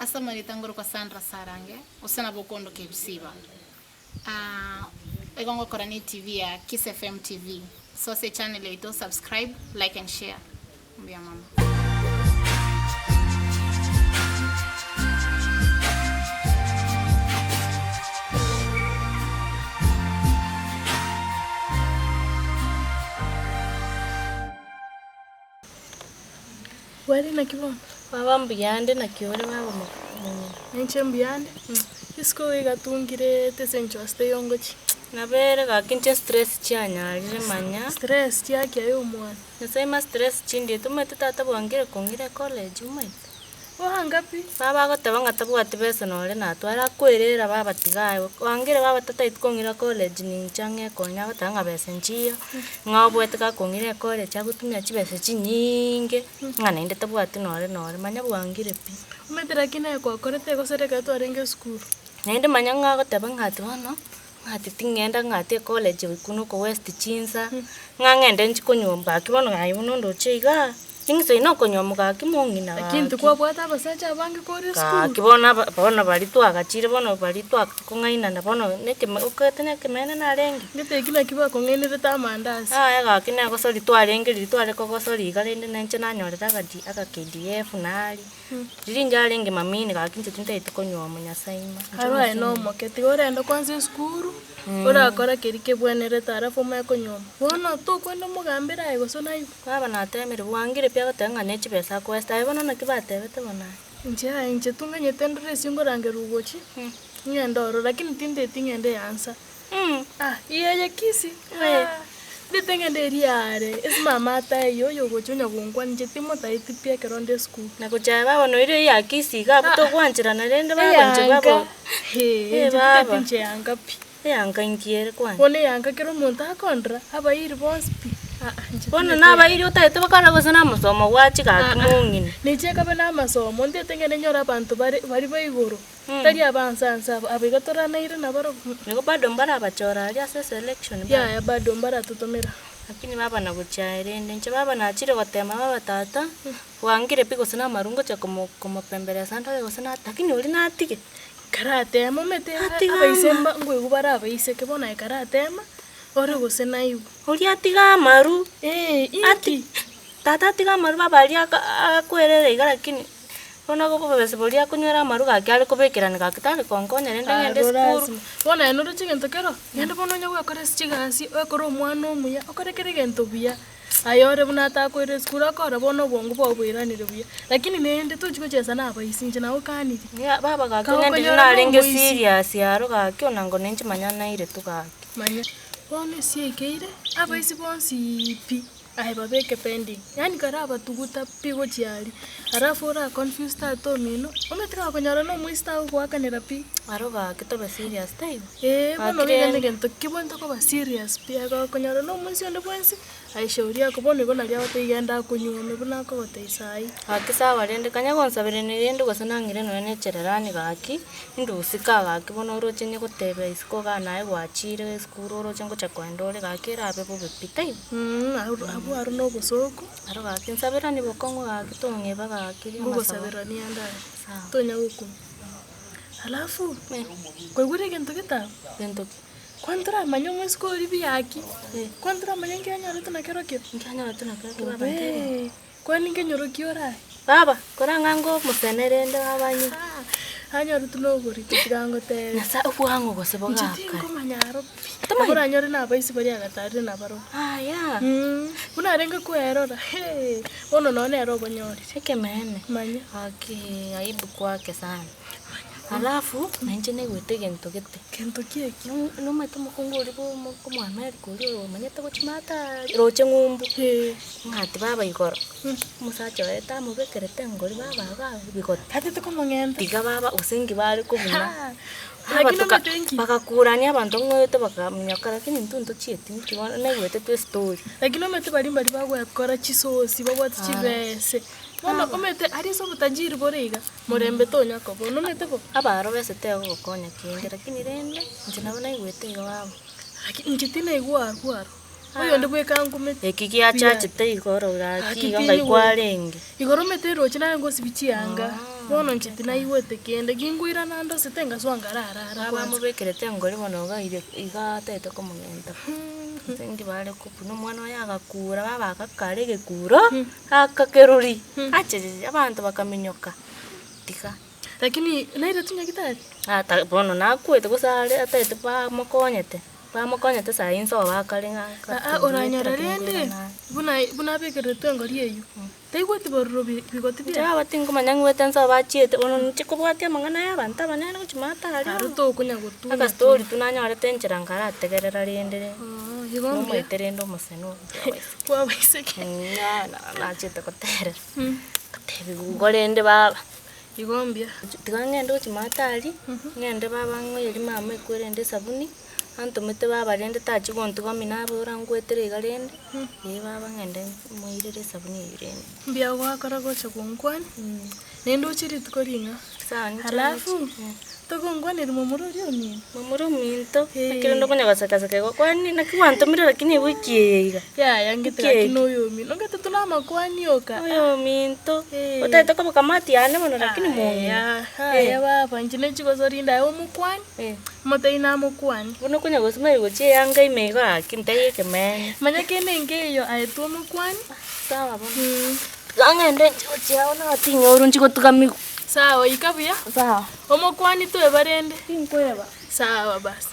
asa maritangoro kwa Sandra Sarange usana bokondo kebisiba egongo korani TV ya Kiss FM TV so se channel ito subscribe like and share mbia mama Wali na kibon baba mbiyande na kiore baba mo nenche mbiyande isko igatungire tesencho ste yongochi nabere ga kinche stress chianyarire manya stress chiaki ayo mwana nasema stress chindi tumete tata bwangire kongire college umwe hangapi baba goteba ngatabwati besa nore natwara kwirira baba tigayo wangire baba tata itkongira college ninchange konya batanga besa nchiyo ngabwete ka kongire college agutumya chibesa chinyinge ngana inde tabwati nore manya bwangire pi umetera kina kwa korete gosereka twarenge school ninde manya ngagoteba ngati bono ngati tingenda ngati college kuno ko west chinsa ngangende nchikonyomba kibono gayibono ndocheiga ingise inokonyomga kimongina kintu kwa bwata basacha bange kore school kibona bona bali twagachire bono bali twakongaina na bono neke ukatene kemene na rengi ngete kila kiba kongenere ta mandazi ga kina ko sori twarenge tware ko sori garende nenche na nyorera gadi aka KDF nali ririnja renge mamini ga kinche tunta itukonyoma nyasaima haro eno moketi ore ndo kwanza school ora akora kerike bwenere tara foma yakonyoma bono to kwenda mugambira ayo sona yu baba natemere bwangire pya gatanga nechi pesa ko esta bono nakibatebete bona nje tunganye tendere singo range rugochi nyandoro lakini tinde tingende ansa iye kisi ditengende riare mama tayo yogochonya gongwa nje timo taiti pia keronde school nakuja baba no ile ya kisi ga buto kwanjira na rende baba nje baba baba nje yanga pi yanga ngiere kwan one yanga kero monta akondra aba iri bonspi bona naba iri utaite bakara gusana masomo gwachi ga kimungini nicheka bana masomo ndetengene nyora abantu bari bayigoro tari abansansa abigatora na ire nabaro niko bado mbara bachora ya selection ya bado mbara tutomera lakini baba naguchaire nje baba nachire gotema baba tata wangire piko sana marungo cha komopembelea sanda gusana lakini uri natige karate momete abaisemba ngwe gubara abaiseke bona karatema ore gusena yu uri atiga maru ati tata atiga maru baba ali akwerere lakini bona go bese boli akunywera maru ga kyale kubekirana ga kitale konkonya rende ngende skuru bona eno chigento kero ngende bona nyago akore chigasi ekoro mwana omuya okorekere gento biya ayore buna takwere skuru akora bona bongo bobwiranire buya lakini nende tuchiko chesa na abaisinje nawo kaniri baba ga ngende narenge serious yaro ga kyona ngo nenje manyana ire tuga manya bona siekeire abaisi bonsi pi ai babeke pending yani karaba tuguta pigo chiali arafu ora confused ato mino ometra konyara no muista kwa kanera pi aroga kitobe serious tayo bono bigende gento kibonto ko ba serious pi aga konyara no muisi onde bwensi ai shauri yako bono igona lya wate igenda kunyume buna ko teisai akisa barende kanya gonsabere ne rende gosana ngire no ne chererani gaki ndu sika gaki bono ro chenye gotebe isko ga nae gwachire skuru ro chengo chakwendore gaki rabe bo bitai aru no bosoko aro gaki nsabera ni bokongo gaki tonge baga kiri masabera ni anda tonya huko alafu kwegure gento kwantra manyo mwesko ribi yaki kwantra manyo nganya tuna kero ke baba kwani ngenyoro kiora baba kora ngango musenerende babanyi hanyo tuno gori tirango te nasa uwango goseboga ka manyaro tamara nyore na baisi bari agatari na baro ya una renga kuerora ono none ero bonyori sekemene manya aibu kwake sana alafu nanje negwete gento kieki no matomo kongori bo ko mwana kuri manyeta ko chimata roche ngumbu ngati baba igoro musacha eta mubekerete ngori baba ga bigota hatete ko mangenda tiga baba usengi bari ko buna bakakurania abantu ngwete bakamnyakara kini ntunto chieti nkibona negwete tu story lakini omete bari bagwa yakora chisosi babwati chibese bona omete ari so butajiri borega murembe tonya ko bona omete ko abaro bese teo gokonya kinge lakini rende ntinabona igwete iwabo lakini ngitina igwaro oyo ndibweka ngumete ekiki acha chite igoro gaki ngai kwarenge igoro mete roche na ngo sibichi yanga bono nchitina iwete kende kingwira nando sitenga swangarara bamubekerete ngori bono gaire igatete komugenta sengi bale kupuno mwana oyo agakura babagakare gekuro akakeruri ache abantu bakaminyoka tika lakini naire tunya kitari ata bono nakwete gusare atete bamukonyete saa inso bakarenga oranyora rende buna bekerete ngori eyu taigwete borro bigoti bia ja batingo manyangwete nso bachiete bono nchikobwatia mangana y'abantu abanene gochimata ari aruto kunya gutu aka story tunanyorete nchira ngara ategerera rindire igombe terendo museno kwa baiseke na chete kotere kotebi ngorende baba igombia tigangende gochimata ari ngende baba ngoyeri mama ekwerende sabuni antumete baba rende tachi gontu gomina bora ngwetere igarende baba ngende moirere sabuni yirende mbia gwakora gocha gongwan nendo chiri tukoringa sani halafu togongwanira momurori oni momuro minto kirendo kunya gasakasake kwani nakiwantumira lakini wikiega ya yangete lakini oyo mi nongete tulama kwani oka oyo minto utaita kwa kamati yane mono lakini moyo ya baba njine chiko sorinda yo mukwani moteina mukwani bono kunya gosuma goche yanga imega kintaye kemen manya kene ngeyo aetu mukwani sawa bono gangende goche ona atinyoru nchiko tukami sawa ikabuya sawa omukwani tu ebarende inkweba sawa basi